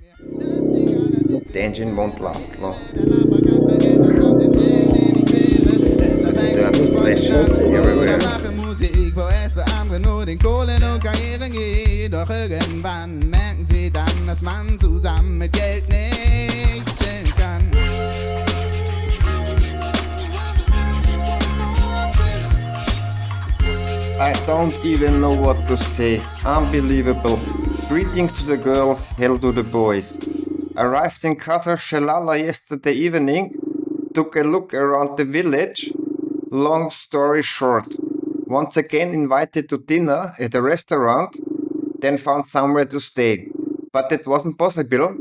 The engine won't last long. Dirt splashes everywhere. Musik, wo es für andere nur den Kohlen und Karrieren geht. Doch irgendwann merken sie dann, dass man zusammen mit Geld nicht chillen kann. I don't even know what to say. Unbelievable. Greetings to the girls, hell to the boys. Arrived in Kasr Schellala yesterday evening, took a look around the village. Long story short, once again invited to dinner at a restaurant, then found somewhere to stay. But that wasn't possible,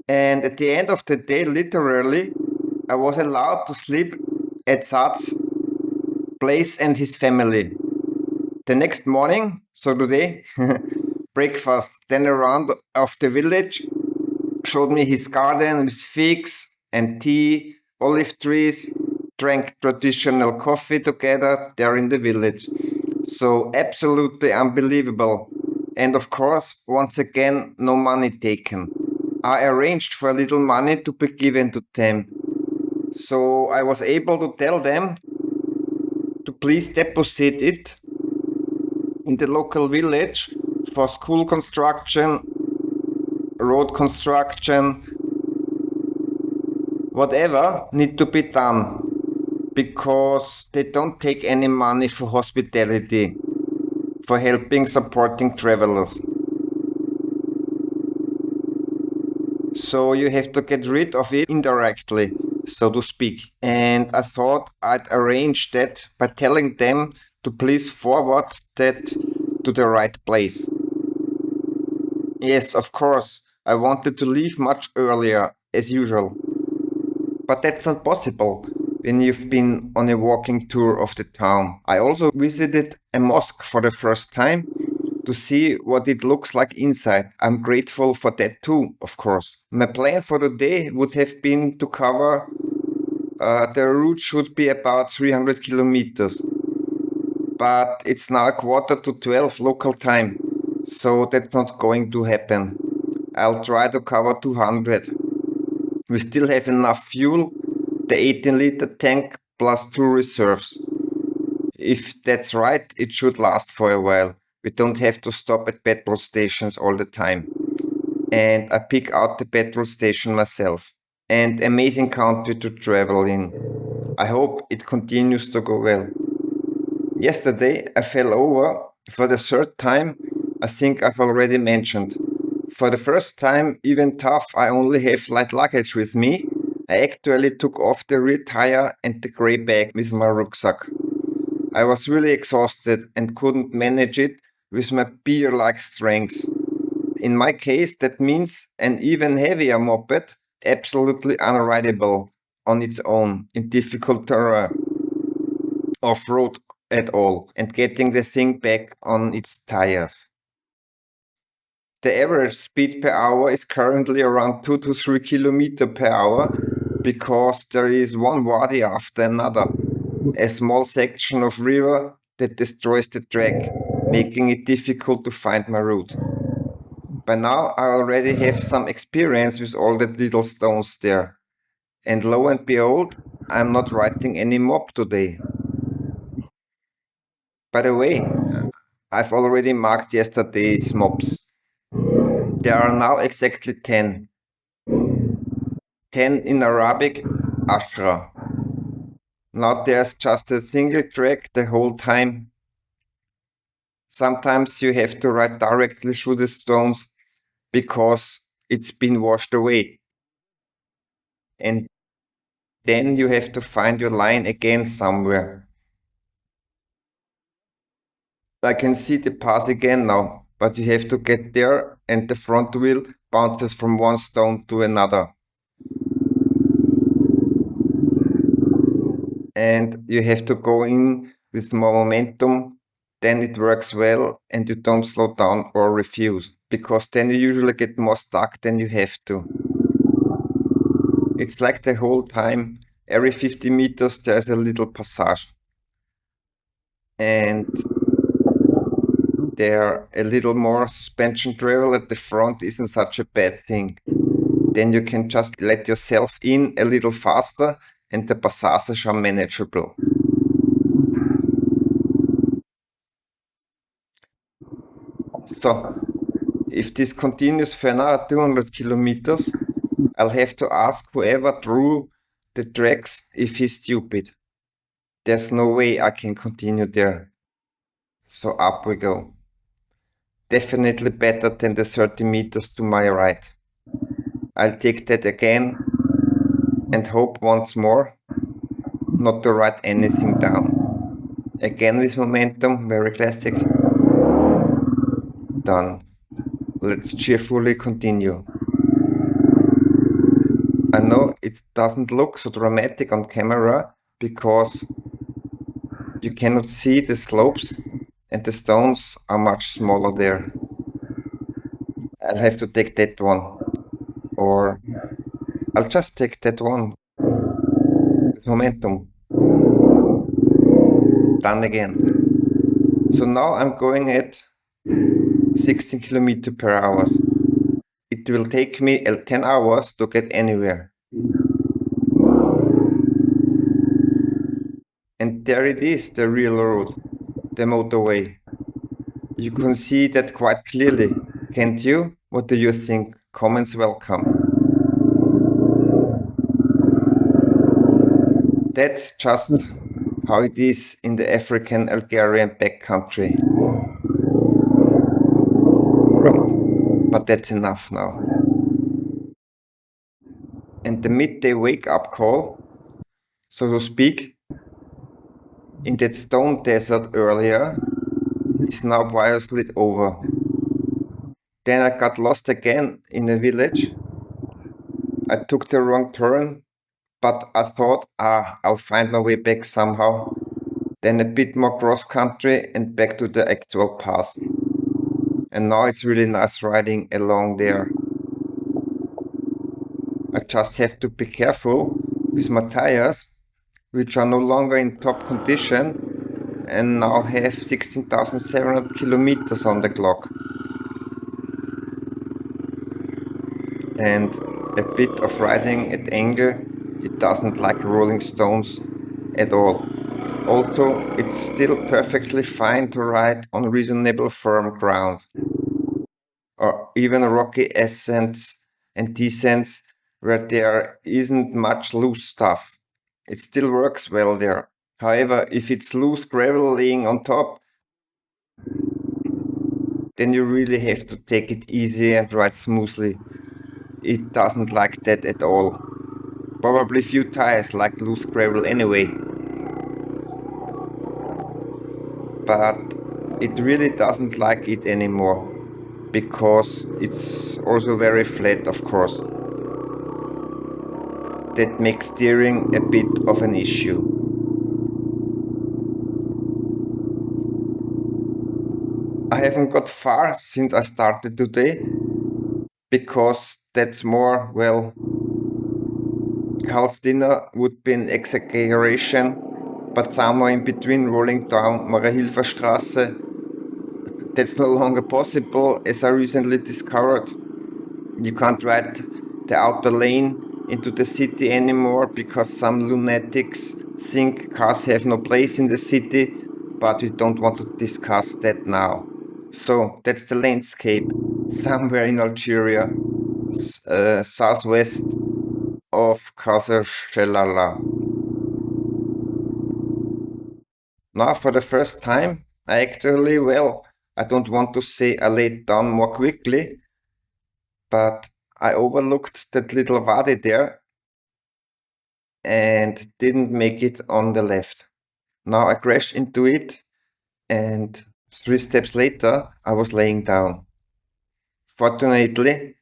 and at the end of the day, literally, I was allowed to sleep at Saad's place and his family. The next morning, so today, breakfast, then around of the village, showed me his garden with figs and tea, olive trees, drank traditional coffee together there in the village. So absolutely unbelievable. And of course, once again, no money taken. I arranged for a little money to be given to them. So I was able to tell them to please deposit it in the local village for school construction, road construction, whatever need to be done, because they don't take any money for hospitality, for helping supporting travelers. So you have to get rid of it indirectly, so to speak. And I thought I'd arrange that by telling them to please forward that to the right place. Yes, of course, I wanted to leave much earlier, as usual. But that's not possible when you've been on a walking tour of the town. I also visited a mosque for the first time to see what it looks like inside. I'm grateful for that too, of course. My plan for the day would have been to cover, the route should be about 300 kilometers. But it's now 11:45 local time, so that's not going to happen. I'll try to cover 200. We still have enough fuel, the 18-liter tank plus 2 reserves. If that's right, it should last for a while. We don't have to stop at petrol stations all the time. And I pick out the petrol station myself. And amazing country to travel in. I hope it continues to go well. Yesterday I fell over for the third time. I think I've already mentioned. For the first time, even tough, I only have light luggage with me. I actually took off the rear tire and the grey bag with my rucksack. I was really exhausted and couldn't manage it with my beer-like strength. In my case, that means an even heavier moped, absolutely unrideable on its own in difficult terrain, off-road at all, and getting the thing back on its tires. The average speed per hour is currently around 2 to 3 km per hour because there is one wadi after another, a small section of river that destroys the track, making it difficult to find my route. By now I already have some experience with all the little stones there, and lo and behold, I'm not riding any mob today. By the way, I've already marked yesterday's mobs. There are now exactly 10. 10 in Arabic, Ashra. Now there's just a single track the whole time. Sometimes you have to ride directly through the stones because it's been washed away. And then you have to find your line again somewhere. I can see the pass again now, but you have to get there and the front wheel bounces from one stone to another. And you have to go in with more momentum, then it works well and you don't slow down or refuse, because then you usually get more stuck than you have to. It's like the whole time, every 50 meters there's a little passage. And there a little more suspension travel at the front isn't such a bad thing. Then you can just let yourself in a little faster and the passages are manageable. So, if this continues for another 200 kilometers, I'll have to ask whoever drew the tracks if he's stupid. There's no way I can continue there. So up we go. Definitely better than the 30 meters to my right. I'll take that again and hope once more not to write anything down. Again with momentum, very classic. Done. Let's cheerfully continue. I know it doesn't look so dramatic on camera because you cannot see the slopes and the stones are much smaller there. I'll have to take that one, or I'll just take that one with momentum. Done again. So now I'm going at 16 km per hour. It will take me 10 hours to get anywhere. And there it is, the real road, the motorway. You can see that quite clearly, can't you? What do you think? Comments welcome. That's just how it is in the African Algerian backcountry. Right, but that's enough now. And the midday wake-up call, so to speak, in that stone desert earlier, is now bioslit over. Then I got lost again in a village. I took the wrong turn, but I thought, I'll find my way back somehow. Then a bit more cross-country and back to the actual path. And now it's really nice riding along there. I just have to be careful with my tires, which are no longer in top condition and now have 16,700 kilometers on the clock. And a bit of riding at angle, it doesn't like rolling stones at all. Although it's still perfectly fine to ride on reasonable firm ground. Or even rocky ascents and descents where there isn't much loose stuff. It still works well there. However, if it's loose gravel laying on top, then you really have to take it easy and ride smoothly. It doesn't like that at all. Probably few tires like loose gravel anyway. But it really doesn't like it anymore, because it's also very flat, of course. That makes steering a bit of an issue. I haven't got far since I started today, because that's more, well, Karl's dinner would be an exaggeration, but somewhere in between rolling down Mariahilferstraße, that's no longer possible, as I recently discovered. You can't ride the outer lane into the city anymore because some lunatics think cars have no place in the city, but we don't want to discuss that now. So that's the landscape somewhere in Algeria, southwest of Kasr Schellala. Now for the first time, I actually, well, I don't want to say I laid down more quickly, but I overlooked that little wadi there and didn't make it on the left. Now I crashed into it and 3 steps later I was laying down. Fortunately,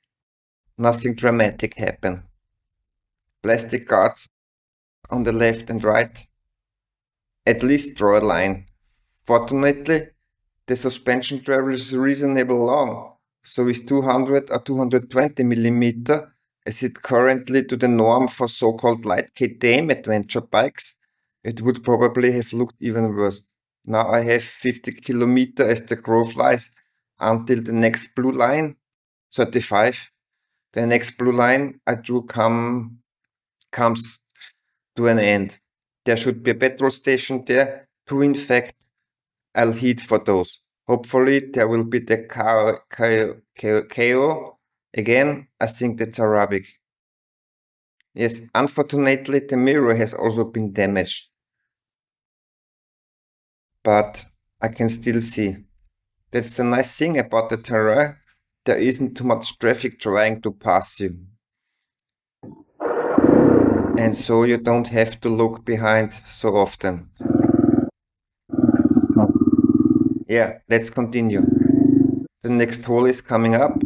nothing dramatic happened. Plastic guards on the left and right at least draw a line. Fortunately, the suspension travel is reasonably long, so with 200 or 220 mm, as it currently to the norm for so-called light KTM adventure bikes, it would probably have looked even worse. Now I have 50 kilometers as the crow flies until the next blue line, 35. The next blue line I drew comes to an end. There should be a petrol station there. Two, in fact, I'll head for those. Hopefully there will be the KO. Again, I think that's Arabic. Yes, unfortunately the mirror has also been damaged. But I can still see. That's the nice thing about the terrain. There isn't too much traffic trying to pass you. And so you don't have to look behind so often. Yeah, let's continue. The next hole is coming up.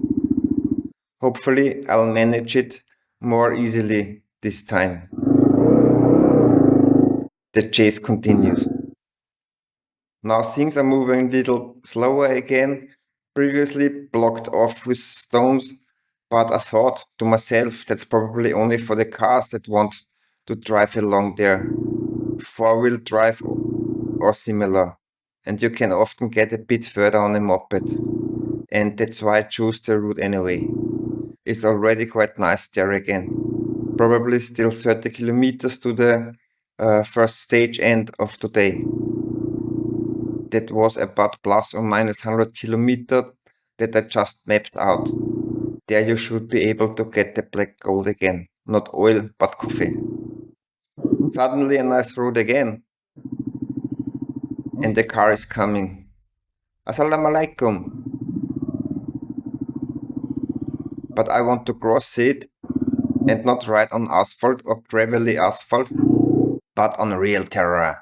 Hopefully I'll manage it more easily this time. The chase continues. Now things are moving a little slower again, previously blocked off with stones, but I thought to myself that's probably only for the cars that want to drive along there. Four-wheel drive or similar. And you can often get a bit further on a moped. And that's why I choose the route anyway. It's already quite nice there again. Probably still 30 kilometers to the first stage end of today. That was about plus or minus 100 kilometers that I just mapped out. There you should be able to get the black gold again. Not oil, but coffee. Suddenly a nice road again. And the car is coming. Assalamu alaikum. But I want to cross it and not ride on asphalt or gravelly asphalt, but on real terrain.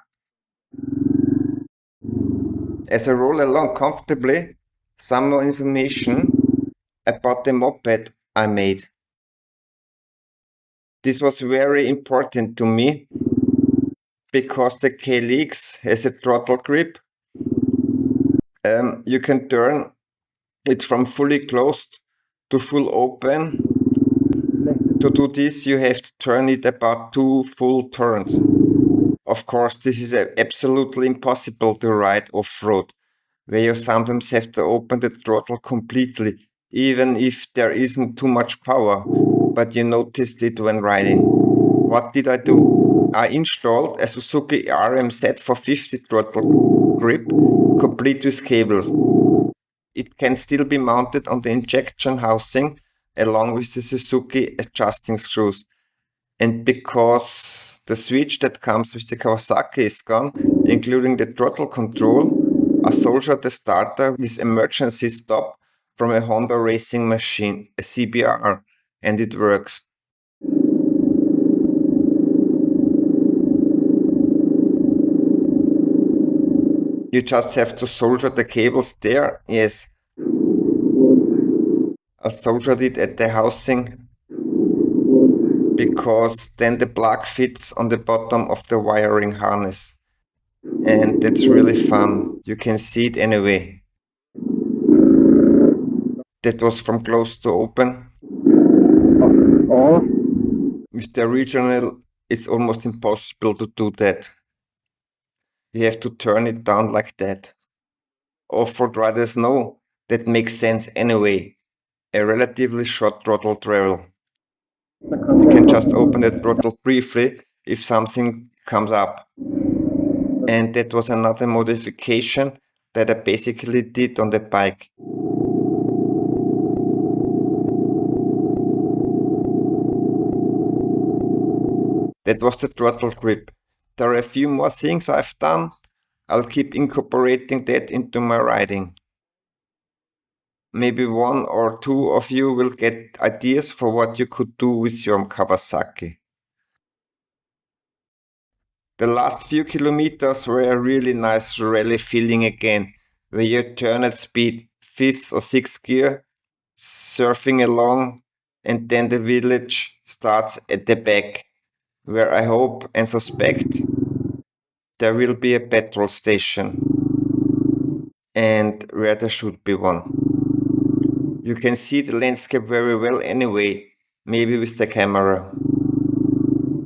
As I roll along comfortably, some more information about the moped I made. This was very important to me because the KLX has a throttle grip. You can turn it from fully closed to full open. To do this, you have to turn it about 2 full turns. Of course, this is absolutely impossible to ride off-road, where you sometimes have to open the throttle completely, even if there isn't too much power, but you noticed it when riding. What did I do? I installed a Suzuki RMZ 450 throttle grip, complete with cables. It can still be mounted on the injection housing along with the Suzuki adjusting screws. And because the switch that comes with the Kawasaki is gone, including the throttle control, I soldered the starter with emergency stop from a Honda racing machine, a CBR, and it works. You just have to solder the cables there, yes. I soldered it at the housing because then the plug fits on the bottom of the wiring harness. And that's really fun. You can see it anyway. That was from close to open. With the original, it's almost impossible to do that. You have to turn it down like that. Off-road riders know that makes sense anyway. A relatively short throttle travel. You can just open the throttle briefly if something comes up. And that was another modification that I basically did on the bike. That was the throttle grip. There are a few more things I've done. I'll keep incorporating that into my riding. Maybe one or two of you will get ideas for what you could do with your Kawasaki. The last few kilometers were a really nice rally feeling again, where you turn at speed, 5th or 6th gear, surfing along, and then the village starts at the back, where I hope and suspect there will be a petrol station, and where there should be one. You can see the landscape very well anyway, maybe with the camera.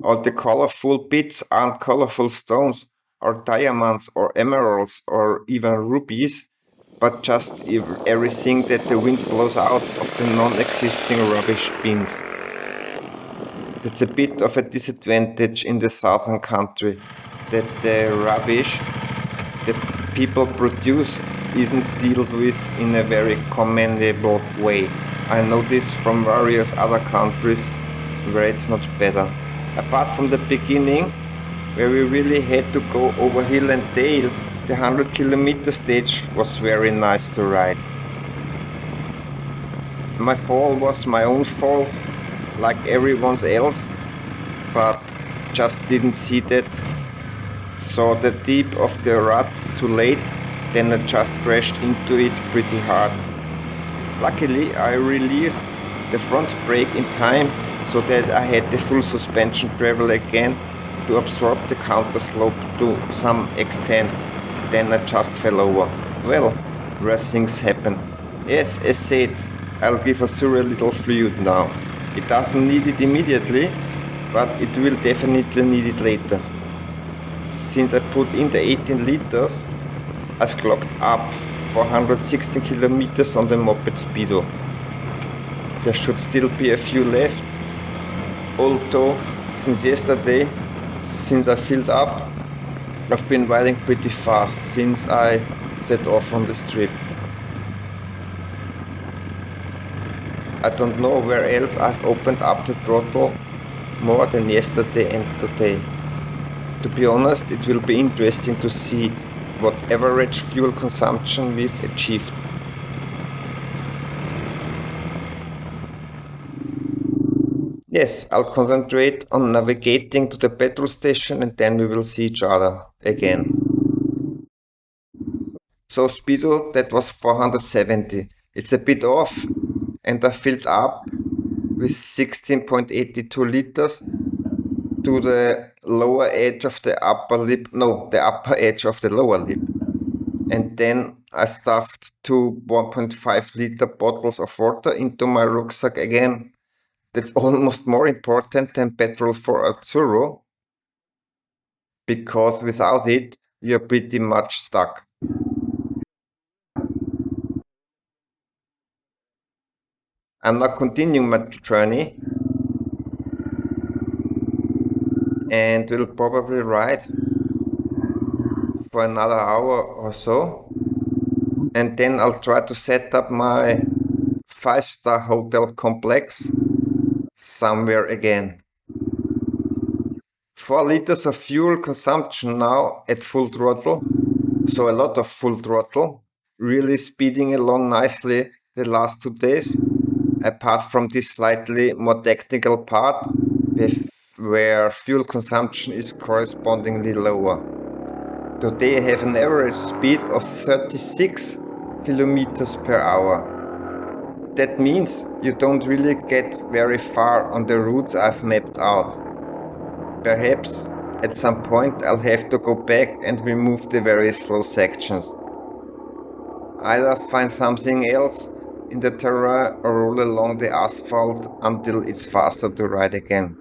All the colorful bits aren't colorful stones or diamonds or emeralds or even rubies, but just everything that the wind blows out of the non-existing rubbish bins. That's a bit of a disadvantage in the southern country, that the rubbish that people produce isn't dealt with in a very commendable way. I know this from various other countries where it's not better. Apart from the beginning, where we really had to go over hill and dale, the 100-kilometer stage was very nice to ride. My fall was my own fault, like everyone else, but just didn't see that. Saw the tip of the rut too late, then I just crashed into it pretty hard. Luckily, I released the front brake in time so that I had the full suspension travel again to absorb the counter slope to some extent. Then I just fell over. Well, worse things happen. Yes, as said, I'll give Azure a little fluid now. It doesn't need it immediately, but it will definitely need it later. Since I put in the 18 liters, I've clocked up 416 kilometers on the moped speedo. There should still be a few left, although since yesterday, since I filled up, I've been riding pretty fast since I set off on this trip. I don't know where else I've opened up the throttle more than yesterday and today. To be honest, it will be interesting to see what average fuel consumption we've achieved. Yes, I'll concentrate on navigating to the petrol station and then we will see each other again. So speedo, that was 470. It's a bit off and I filled up with 16.82 liters to the lower edge of the upper lip, no, the upper edge of the lower lip. And then I stuffed 2 1.5 liter bottles of water into my rucksack again. That's almost more important than petrol for Azzurro, because without it, you're pretty much stuck. I'm now continuing my journey and will probably ride for another hour or so. And then I'll try to set up my 5-star hotel complex somewhere again. 4 liters of fuel consumption now at full throttle, so a lot of full throttle, really speeding along nicely the last 2 days, apart from this slightly more technical part where fuel consumption is correspondingly lower. Today I have an average speed of 36 kilometers per hour. That means you don't really get very far on the routes I've mapped out. Perhaps at some point I'll have to go back and remove the very slow sections. Either find something else in the terrain or roll along the asphalt until it's faster to ride again.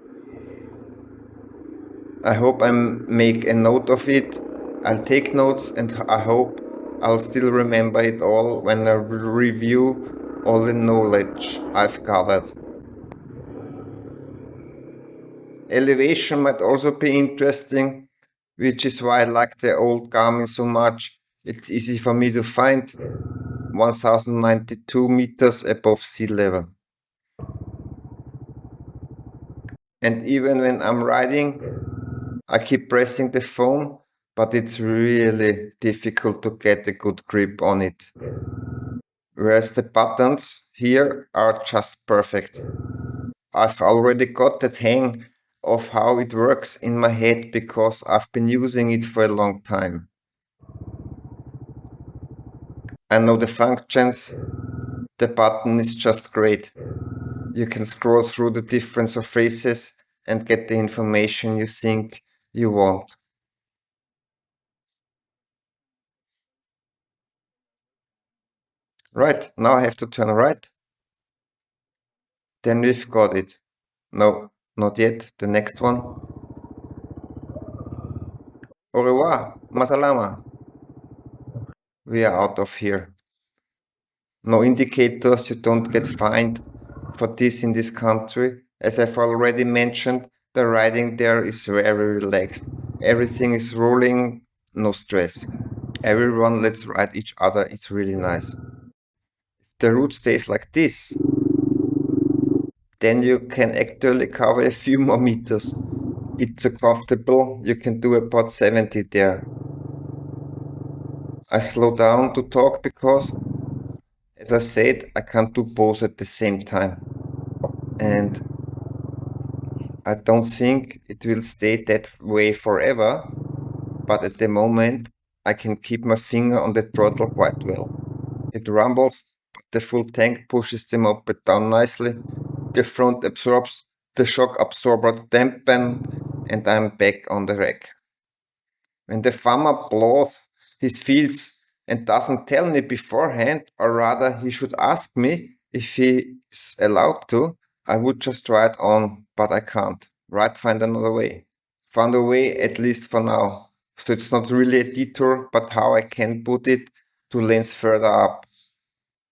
I hope I make a note of it. I'll take notes and I hope I'll still remember it all when I review all the knowledge I've gathered. Elevation might also be interesting, which is why I like the old Garmin so much. It's easy for me to find 1092 meters above sea level. And even when I'm riding, I keep pressing the phone, but it's really difficult to get a good grip on it. Whereas the buttons here are just perfect. I've already got that hang of how it works in my head because I've been using it for a long time. I know the functions. The button is just great. You can scroll through the different surfaces and get the information you think you want. Right, now I have to turn right. Then we've got it. No, not yet. The next one. Au revoir, masalama. We are out of here. No indicators, you don't get fined for this in this country. As I've already mentioned, the riding there is very relaxed. Everything is rolling, no stress. Everyone lets ride each other, it's really nice. The route stays like this, then you can actually cover a few more meters. It's so comfortable, you can do about 70 there. I slow down to talk because, as I said, I can't do both at the same time. And I don't think it will stay that way forever, but at the moment I can keep my finger on the throttle quite well. It rumbles, but the full tank pushes them up and down nicely. The front absorbs, the shock absorber dampen, and I'm back on the rack. When the farmer blows his fields and doesn't tell me beforehand, or rather he should ask me if he's allowed to, I would just try it on, but I can't. Right, find another way. Found a way, at least for now. So it's not really a detour, but how I can put it 2 lanes further up.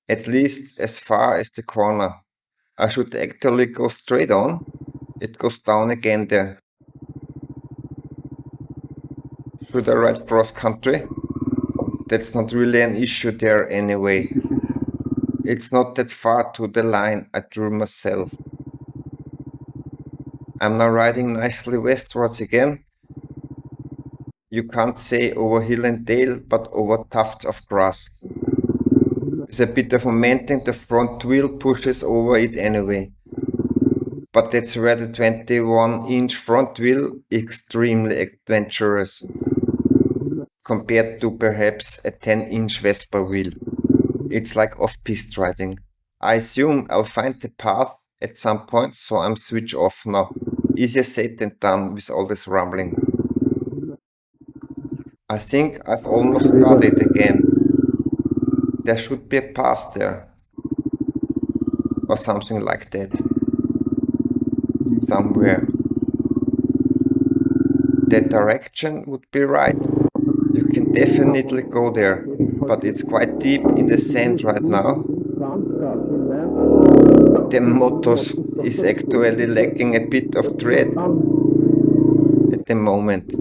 At least as far as the corner. I should actually go straight on. It goes down again there. Should I ride cross country? That's not really an issue there anyway. It's not that far to the line I drew myself. I'm now riding nicely westwards again. You can't say over hill and dale, but over tufts of grass. With a bit of momentum, the front wheel pushes over it anyway. But that's where the 21-inch front wheel is extremely adventurous compared to perhaps a 10-inch Vespa wheel. It's like off-piste riding. I assume I'll find the path at some point, so I'm switch off now. Easier said than done with all this rumbling. I think I've almost got it again. There should be a path there. Or something like that. Somewhere. That direction would be right. You can definitely go there, but it's quite deep in the sand right now. The motos is actually lacking a bit of tread at the moment.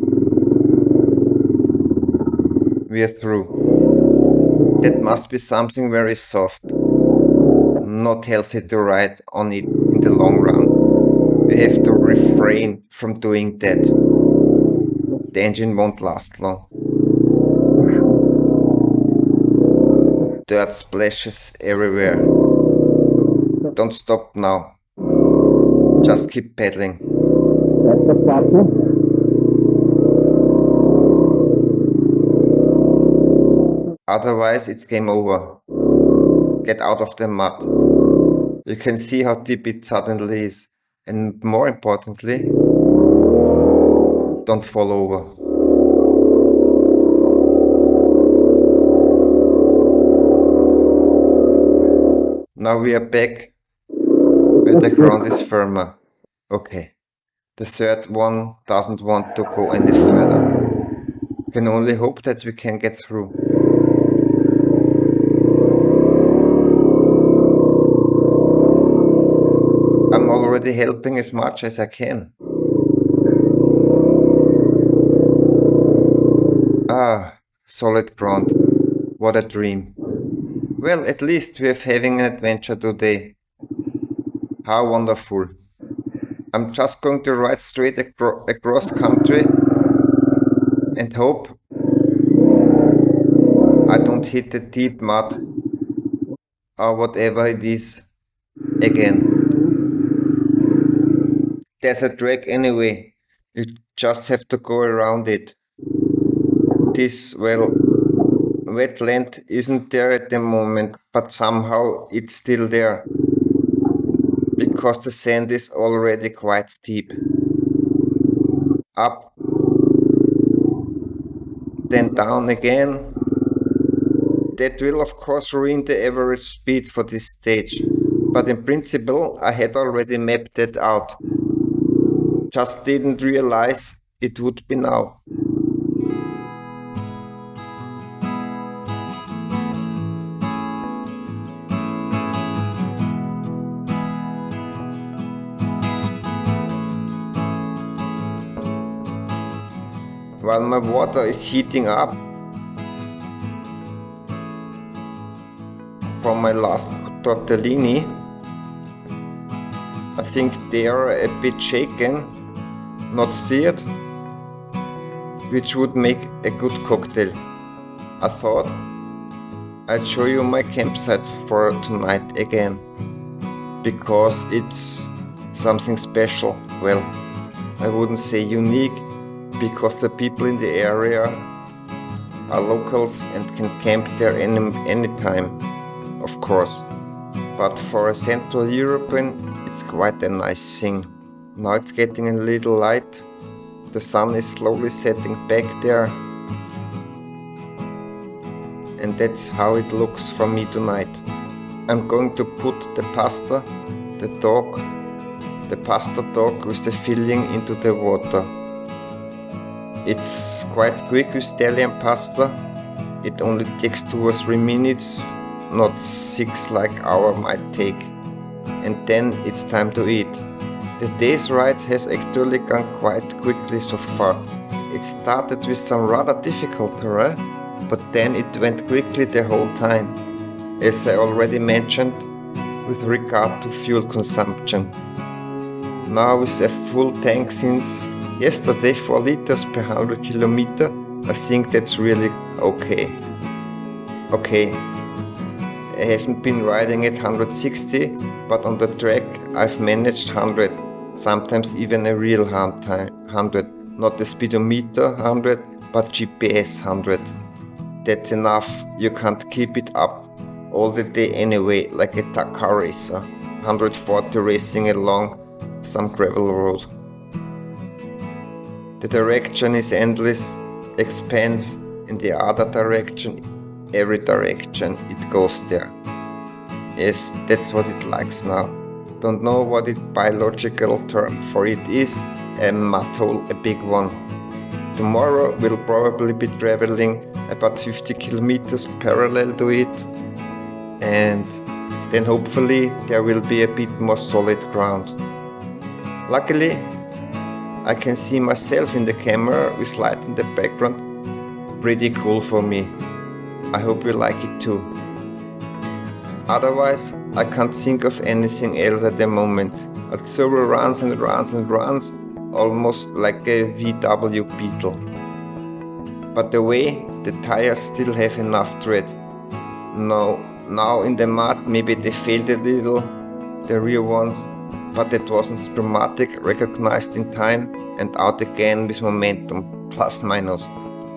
We are through. That must be something very soft. Not healthy to ride on it in the long run. We have to refrain from doing that. The engine won't last long. Dirt splashes everywhere. Don't stop now. Just keep pedaling. Otherwise, it's game over. Get out of the mud. You can see how deep it suddenly is. And more importantly, don't fall over. Now we are back where the ground is firmer. Okay, the third one doesn't want to go any further. Can only hope that we can get through. I'm already helping as much as I can. Ah, solid ground. What a dream. Well, at least we're having an adventure today. How wonderful. I'm just going to ride straight across country and hope I don't hit the deep mud or whatever it is again. There's a track anyway. You just have to go around it. This, well, wetland isn't there at the moment, but somehow it's still there. Because the sand is already quite deep. Up, then down again. That will of course ruin the average speed for this stage, but in principle I had already mapped that out. Just didn't realize it would be now. while my water is heating up from my last tortellini. I think they are a bit shaken, not stirred, which would make a good cocktail. I thought I'd show you my campsite for tonight again, because it's something special. Well, I wouldn't say unique, because the people in the area are locals and can camp there anytime, of course. But for a Central European, it's quite a nice thing. Now it's getting a little light. The sun is slowly setting back there. And that's how it looks for me tonight. I'm going to put the pasta dog with the filling into the water. It's quite quick with Italian pasta. It only takes 2 or 3 minutes, not 6 like our might take. And then it's time to eat. The day's ride has actually gone quite quickly so far. It started with some rather difficult terrain, but then it went quickly the whole time, as I already mentioned with regard to fuel consumption. Now with a full tank since yesterday, 4 liters per 100 kilometer, I think that's really okay. Okay, I haven't been riding at 160, but on the track I've managed 100, sometimes even a real 100, not the speedometer 100, but GPS 100. That's enough. You can't keep it up all the day anyway, like a car racer, 140 racing along some gravel road. The direction is endless, expands in the other direction, every direction it goes there. Yes, that's what it likes now. Don't know what the biological term for it is, a mud hole, a big one. Tomorrow we'll probably be traveling about 50 kilometers parallel to it, and then hopefully there will be a bit more solid ground. Luckily, I can see myself in the camera with light in the background. Pretty cool for me. I hope you like it too. Otherwise, I can't think of anything else at the moment. Algeria runs and runs and runs, almost like a VW Beetle. But the way, the tires still have enough tread. Now in the mud, maybe they failed a little, the rear ones, but that wasn't dramatic, recognized in time and out again with momentum, plus minus.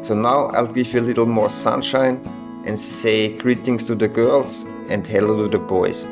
So now I'll give you a little more sunshine and say greetings to the girls and hello to the boys.